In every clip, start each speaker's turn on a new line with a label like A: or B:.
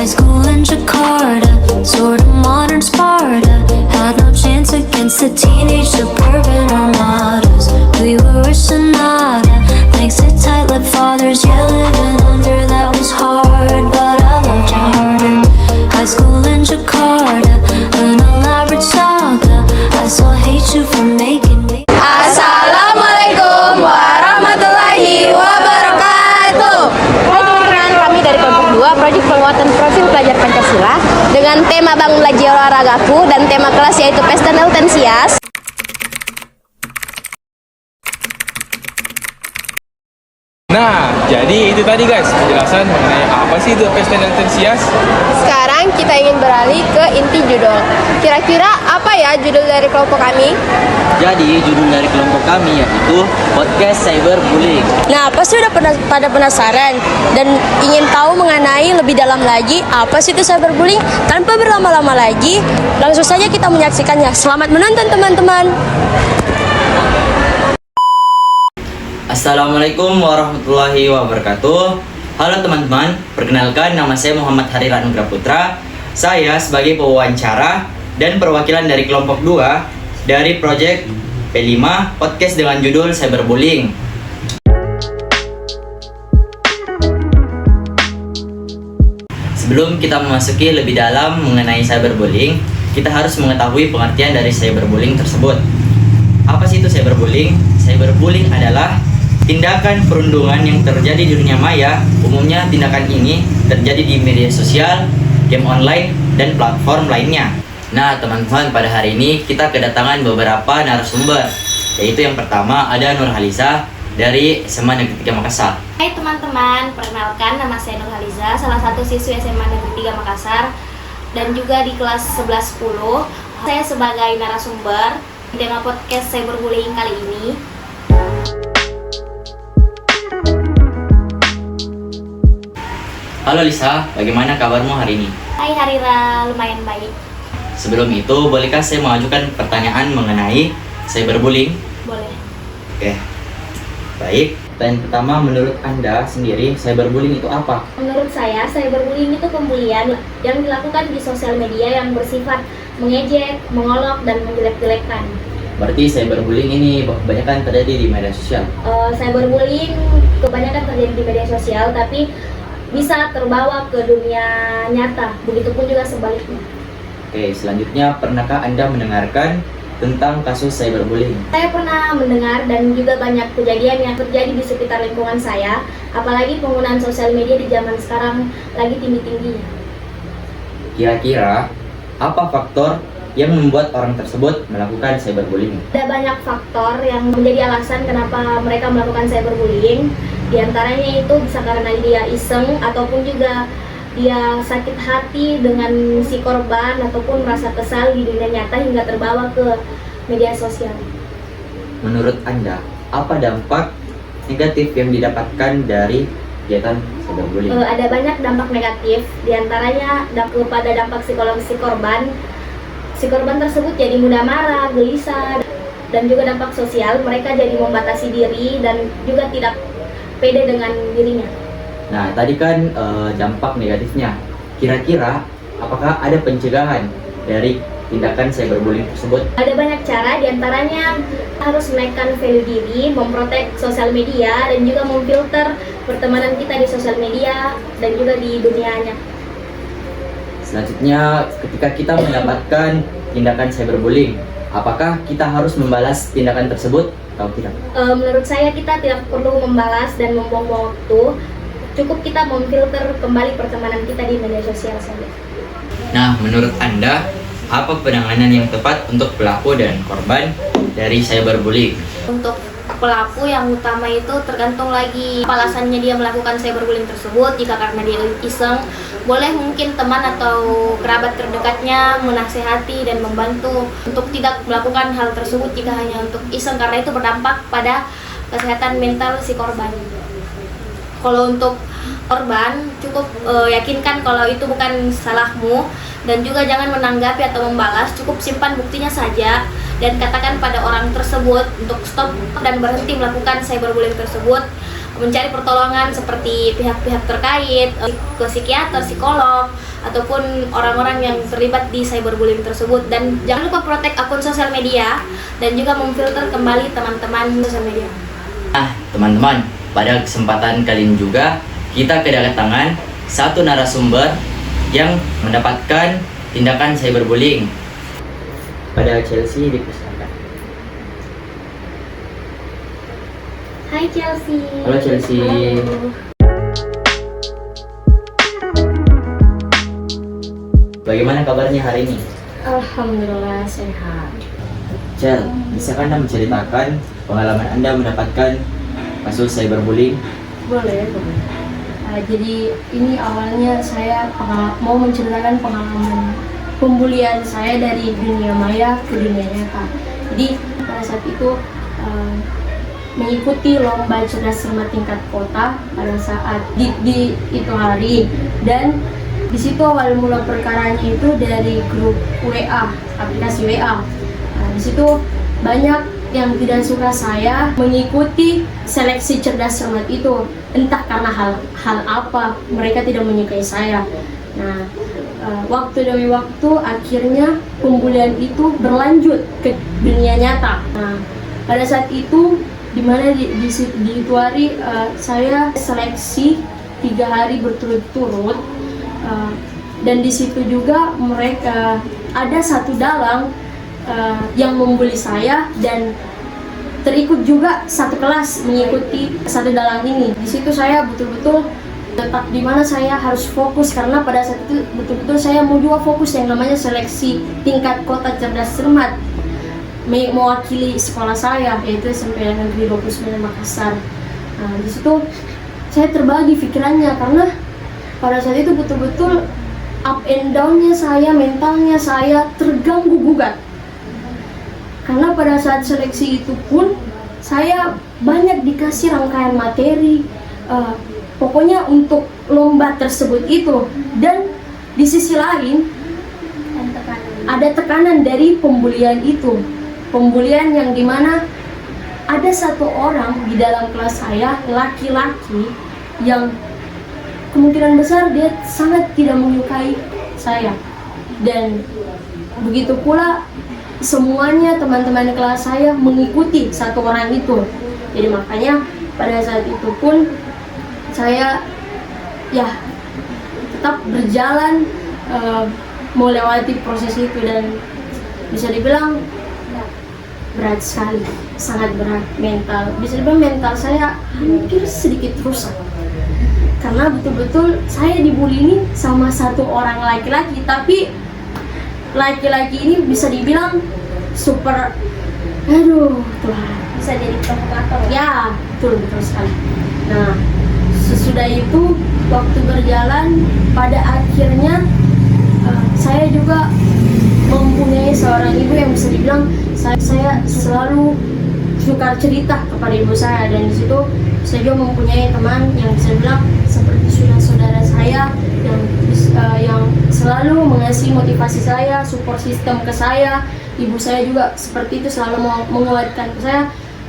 A: High school in Jakarta, sort of modern Sparta. Had no chance against the teenage suburban armadas. We were a sonata, thanks to tight-lipped fathers. Yeah, living under that was hard, but I loved you harder. High school in Jakarta, an elaborate saga. I still hate you for making me.
B: Assalamualaikum warahmatullahi wabarakatuh. Hai teman-teman, kami dari kelompok 2 Proyek Penguatan Profil Pelajar Pancasila dengan tema Bangunlah Jiwa Olahragaku dan tema kelas yaitu Pesta Neutensias.
C: Nah, jadi itu tadi guys penjelasan mengenai apa sih itu Pesta Neutensias.
B: Sekarang kita ingin beralih ke inti judul. Kira-kira apa ya judul dari kelompok kami?
D: Jadi judul dari kelompok kami yaitu Podcast Cyberbullying.
B: Nah, pasti udah pada penasaran dan ingin tahu mengenai lebih dalam lagi apa sih itu cyberbullying. Tanpa berlama-lama lagi, langsung saja kita menyaksikannya. Selamat menonton teman-teman.
D: Assalamualaikum warahmatullahi wabarakatuh. Halo teman-teman, perkenalkan nama saya Muhammad Harira Nugra Putra. Saya sebagai pewawancara dan perwakilan dari kelompok 2 dari proyek P5 podcast dengan judul Cyberbullying. Sebelum kita memasuki lebih dalam mengenai cyberbullying, kita harus mengetahui pengertian dari cyberbullying tersebut. Apa sih itu cyberbullying? Cyberbullying adalah tindakan perundungan yang terjadi di dunia maya. Umumnya tindakan ini terjadi di media sosial, game online, dan platform lainnya. Nah teman-teman, pada hari ini kita kedatangan beberapa narasumber. Yaitu yang pertama ada Nurhaliza dari SMA Negeri 3 Makassar.
E: Hai teman-teman, perkenalkan nama saya Nurhaliza, salah satu siswi SMA Negeri 3 Makassar dan juga di kelas 11-10. Saya sebagai narasumber di tema podcast Cyberbullying kali ini.
D: Halo Lisa, bagaimana kabarmu hari ini?
E: Hai Harira, lumayan baik.
D: Sebelum itu, bolehkah saya mengajukan pertanyaan mengenai cyberbullying?
E: Boleh.
D: Oke, baik. Pertanyaan pertama, menurut Anda sendiri, cyberbullying itu apa?
E: Menurut saya, cyberbullying itu pembulian yang dilakukan di sosial media yang bersifat mengejek, mengolok, dan menjelek-jelekkan.
D: Berarti cyberbullying ini kebanyakan terjadi di media sosial?
E: Cyberbullying kebanyakan terjadi di media sosial, tapi bisa terbawa ke dunia nyata, begitupun juga sebaliknya.
D: Oke, selanjutnya pernahkah Anda mendengarkan tentang kasus cyberbullying?
E: Saya pernah mendengar dan juga banyak kejadian yang terjadi di sekitar lingkungan saya, apalagi penggunaan sosial media di zaman sekarang lagi tinggi-tingginya.
D: Kira-kira apa faktor yang membuat orang tersebut melakukan cyberbullying?
E: Ada banyak faktor yang menjadi alasan kenapa mereka melakukan cyberbullying. Di antaranya itu bisa karena dia iseng ataupun juga dia sakit hati dengan si korban ataupun merasa kesal di dunia nyata hingga terbawa ke media sosial.
D: Menurut Anda, apa dampak negatif yang didapatkan dari kegiatan cyberbullying?
E: Ada banyak dampak negatif, di antaranya kepada dampak psikologis si korban. Si korban tersebut jadi mudah marah, gelisah, dan juga dampak sosial, mereka jadi membatasi diri dan juga tidak pede dengan dirinya.
D: Nah, tadi kan dampak negatifnya. Kira-kira apakah ada pencegahan dari tindakan cyberbullying tersebut?
E: Ada banyak cara, diantaranya harus menaikkan value diri, memprotek sosial media, dan juga memfilter pertemanan kita di sosial media dan juga di dunianya.
D: Selanjutnya, ketika kita mendapatkan tindakan cyberbullying, apakah kita harus membalas tindakan tersebut atau tidak?
E: Menurut saya kita tidak perlu membalas dan membuang waktu. Cukup kita memfilter kembali pertemanan kita di media sosial saja.
D: Nah, menurut Anda, apa penanganan yang tepat untuk pelaku dan korban dari cyberbullying?
E: Untuk pelaku yang utama itu tergantung lagi alasannya dia melakukan cyberbullying tersebut. Jika karena dia iseng, boleh mungkin teman atau kerabat terdekatnya menasehati dan membantu untuk tidak melakukan hal tersebut jika hanya untuk iseng, karena itu berdampak pada kesehatan mental si korban. Kalau untuk korban, cukup yakinkan kalau itu bukan salahmu dan juga jangan menanggapi atau membalas, cukup simpan buktinya saja dan katakan pada orang tersebut untuk stop dan berhenti melakukan cyberbullying tersebut. mencari pertolongan seperti pihak-pihak terkait, ke psikiater, psikolog, ataupun orang-orang yang terlibat di cyberbullying tersebut. Dan jangan lupa protek akun sosial media dan juga memfilter kembali teman-teman sosial media.
D: Nah, teman-teman, pada kesempatan kali ini juga kita kedatangan satu narasumber yang mendapatkan tindakan cyberbullying. Pada Chelsea dipersilakan.
E: Hai Chelsea.
D: Halo Chelsea.
E: Halo.
D: Bagaimana kabarnya hari ini?
B: Alhamdulillah sehat.
D: Cel, bisakah Anda menceritakan pengalaman Anda mendapatkan kasus cyberbullying?
B: Boleh. Jadi ini awalnya saya mau menceritakan pengalaman pembulian saya dari dunia maya ke dunia nyata. Jadi pada saat itu mengikuti lomba cerdas cermat tingkat kota pada saat di itu hari, dan di situ awal mula perkaranya itu dari grup WA, aplikasi WA. Nah, di situ banyak yang tidak suka saya mengikuti seleksi cerdas cermat itu, entah karena hal apa mereka tidak menyukai saya. Nah, waktu demi waktu akhirnya pembulian itu berlanjut ke dunia nyata. Nah, pada saat itu dimana di itu hari saya seleksi 3 hari berturut-turut, dan di situ juga mereka ada satu dalang yang membuli saya dan terikut juga satu kelas mengikuti satu dalang ini. Di situ saya betul-betul tetap di mana saya harus fokus, karena pada saat itu betul-betul saya mau juga fokus yang namanya seleksi tingkat kota cerdas cermat mewakili sekolah saya, yaitu SMP Negeri 29 Makassar. Nah, di situ saya terbagi pikirannya karena pada saat itu betul-betul up and down-nya saya, mentalnya saya terganggu gugat. Karena pada saat seleksi itu pun saya banyak dikasih rangkaian materi, pokoknya untuk lomba tersebut itu. Dan di sisi lain ada tekanan dari pembulian itu, pembulian yang dimana ada satu orang di dalam kelas saya, laki-laki, yang kemungkinan besar dia sangat tidak menyukai saya. Dan begitu pula semuanya teman-teman kelas saya mengikuti satu orang itu. Jadi makanya pada saat itu pun saya ya tetap berjalan melewati proses itu, dan bisa dibilang berat sekali, sangat berat mental. Bisa dibilang mental saya hampir sedikit rusak karena betul-betul saya dibully ini sama satu orang laki-laki, tapi laki-laki ini bisa dibilang super, aduh Tuhan,
E: Bisa jadi provokator.
B: ya betul sekali. Nah, sesudah itu waktu berjalan, pada akhirnya saya juga mempunyai seorang ibu yang bisa dibilang saya selalu suka cerita kepada ibu saya, dan di situ saya juga mempunyai teman yang bisa dibilang seperti saudara saya yang selalu mengasih motivasi saya, support system ke saya. Ibu saya juga seperti itu, selalu menguatkan ke saya,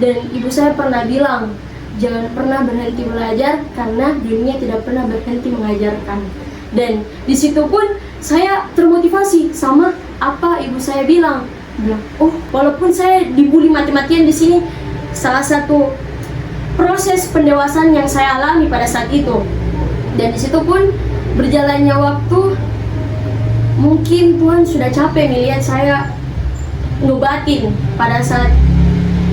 B: dan ibu saya pernah bilang jangan pernah berhenti belajar karena dunia tidak pernah berhenti mengajarkan. Dan di situ pun saya termotivasi sama apa ibu saya bilang, oh walaupun saya dibully mati-matian di sini, salah satu proses pendewasaan yang saya alami pada saat itu. Dan di situ pun berjalannya waktu, mungkin Tuhan sudah capek melihat saya ngobatin pada saat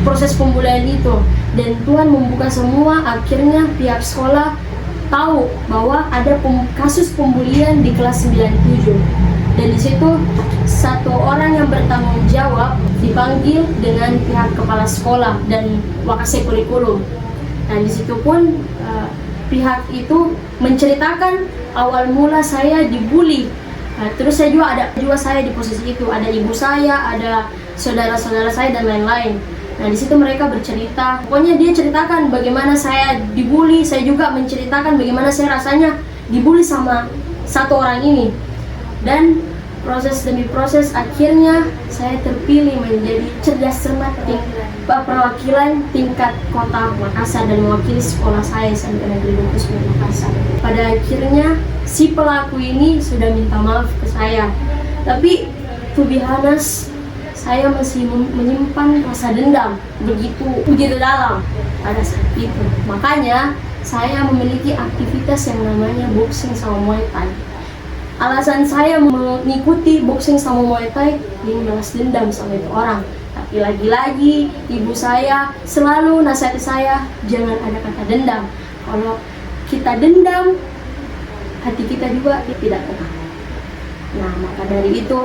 B: proses pembulian itu, dan Tuhan membuka semua. Akhirnya pihak sekolah tahu bahwa ada kasus pembulian di kelas 97, dan di situ satu orang yang bertanggung jawab dipanggil dengan pihak kepala sekolah dan wakasek kurikulum. Nah, di situ pun pihak itu menceritakan awal mula saya dibully. Terus saya juga saya di posisi itu, ada ibu saya, ada saudara-saudara saya dan lain-lain. Nah, di situ mereka bercerita, pokoknya dia ceritakan bagaimana saya dibully, saya juga menceritakan bagaimana saya rasanya dibully sama satu orang ini. Dan
F: Proses demi proses, akhirnya saya terpilih menjadi cerdas cermat perwakilan tingkat kota Makassar dan mewakili sekolah saya SMP Negeri 29 Makassar. Pada akhirnya si pelaku ini sudah minta maaf ke saya, tapi to be honest, saya masih menyimpan rasa dendam begitu dalam pada saat itu. Makanya saya memiliki aktivitas yang namanya boxing sama Muay Thai. Alasan saya mengikuti boxing sama Muay Thai balas dendam sama itu orang. Tapi lagi-lagi ibu saya selalu nasihati saya, jangan ada kata dendam. Kalau kita dendam, hati kita juga tidak tenang. Nah, maka dari itu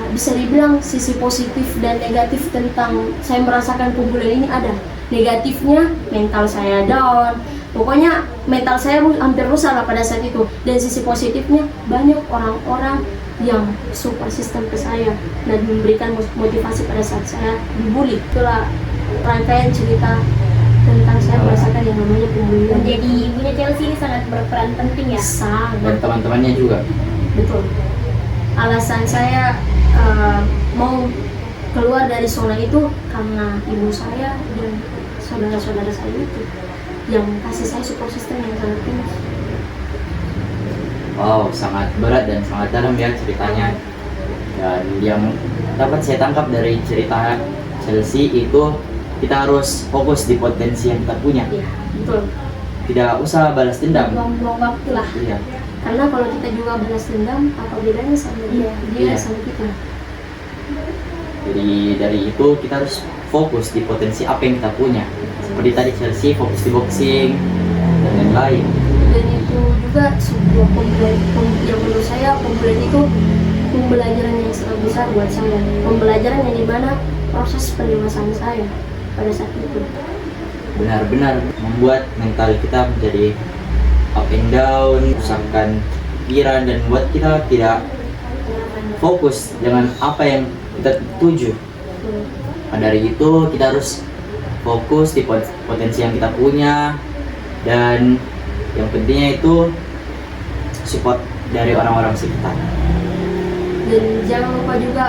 F: bisa dibilang sisi positif dan negatif tentang saya merasakan pukulan ini ada. Negatifnya mental saya down, pokoknya mental saya hampir rusak lah pada saat itu. Dan sisi positifnya banyak orang-orang yang support sistem ke saya dan memberikan motivasi pada saat saya dibully. Itulah rangkaian cerita tentang saya merasakan yang namanya pembulian.
E: Jadi ibunya Chelsea ini sangat berperan penting ya.
D: Dan
F: Sangat.
D: teman-temannya juga.
F: Betul. Alasan saya mau keluar dari zona itu karena ibu saya dan saudara-saudara saya itu yang kasih saya support system yang sangat tinggi.
D: Wow, sangat berat dan sangat dalam ya ceritanya. Dan yang dapat saya tangkap dari cerita Chelsea itu, kita harus fokus di potensi yang kita punya.
F: Iya, betul.
D: Tidak usah balas dendam.
F: Buang-buang waktu lah.
D: Iya.
F: Karena kalau kita juga balas dendam, apa bedanya sama dia
D: Iya.
F: sama kita?
D: Jadi dari itu kita harus fokus di potensi apa yang kita punya. Seperti tadi Chelsea fokus di boxing dan lain-lain.
F: Dan itu juga sebuah yang menurut saya pembelajaran itu pembelajaran yang sangat besar buat saya. Pembelajaran yang dimana proses pendewasaan saya pada saat itu.
D: Benar-benar membuat mental kita menjadi up and down, usahkan pikiran dan membuat kita tidak fokus dengan apa yang kita tuju. Nah, dari itu kita harus fokus di potensi yang kita punya, dan yang pentingnya itu support dari orang-orang sekitar.
F: Dan jangan lupa juga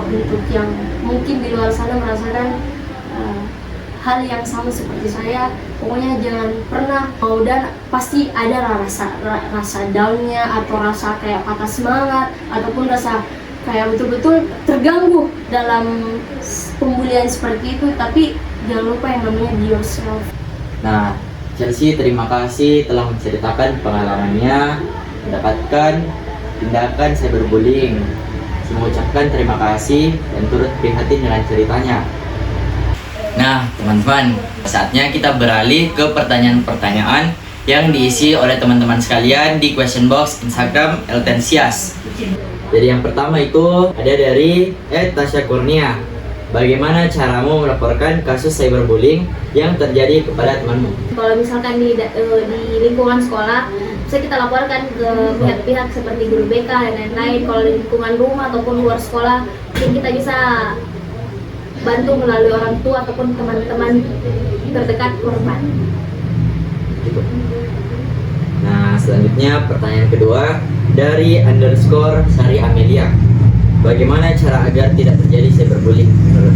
F: untuk yang mungkin di luar sana merasakan hal yang sama seperti saya, pokoknya jangan pernah mau, dan pasti ada rasa downnya atau rasa kayak patah semangat ataupun rasa kayak betul-betul terganggu dalam pembulian seperti itu, tapi jangan lupa yang namanya be yourself.
D: Nah, Chelsea terima kasih telah menceritakan pengalamannya mendapatkan tindakan cyberbullying. Saya mengucapkan terima kasih dan turut prihatin dengan ceritanya. Nah, teman-teman, saatnya kita beralih ke pertanyaan-pertanyaan yang diisi oleh teman-teman sekalian di question box Instagram Eltensias. Jadi yang pertama itu ada dari Tasya Kurnia. Bagaimana caramu melaporkan kasus cyberbullying yang terjadi kepada temanmu?
E: Kalau misalkan di lingkungan sekolah, bisa kita laporkan ke pihak-pihak seperti guru BK dan lain-lain. Kalau di lingkungan rumah ataupun luar sekolah, mungkin kita bisa bantu melalui orang tua ataupun teman-teman terdekat korban.
D: Gitu. Nah, selanjutnya pertanyaan kedua dari _Sari Amelia. Bagaimana cara agar tidak terjadi cyberbullying menurut?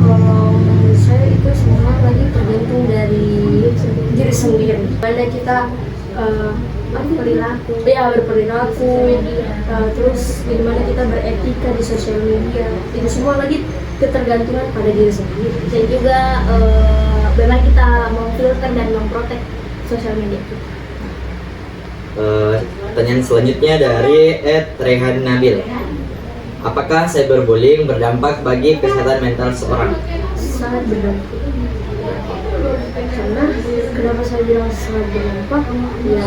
F: Kalau menurut saya itu semua lagi tergantung dari diri sendiri. Mana kita berperilaku, terus bagaimana kita beretika di sosial media. Itu semua lagi ketergantungan pada diri sendiri.
E: Dan juga bagaimana kita memfilter dan memprotek sosial media kita.
D: Pertanyaan selanjutnya dari @Rehan Nabil. Apakah cyberbullying berdampak bagi kesehatan mental seorang?
F: Sangat berdampak. Karena kenapa saya bilang sangat berdampak? Ya,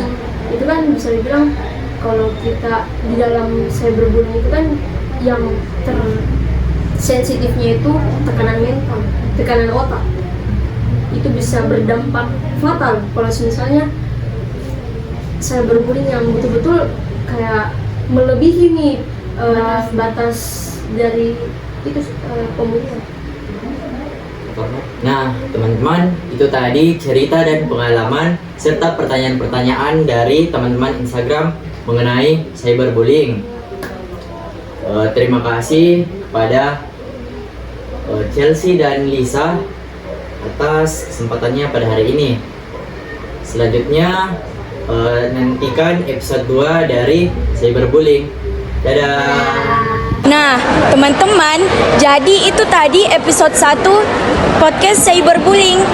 F: itu kan bisa dibilang kalau kita di dalam cyberbullying itu kan yang tersensitifnya itu tekanan mental, tekanan otak. Itu bisa berdampak fatal kalau misalnya cyberbullying yang betul-betul kayak melebihi nih batas dari itu pembulian.
D: Nah, teman-teman, itu tadi cerita dan pengalaman serta pertanyaan-pertanyaan dari teman-teman Instagram mengenai cyberbullying. Terima kasih kepada Chelsea dan Lisa atas kesempatannya pada hari ini. Selanjutnya nantikan episode 2 dari Cyberbullying. Dadah.
B: Nah, teman-teman, jadi itu tadi episode 1 podcast Cyberbullying.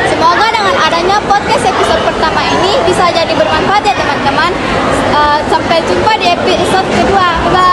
E: Semoga dengan adanya podcast episode pertama ini bisa jadi bermanfaat ya teman-teman. Sampai jumpa di episode kedua. Bye.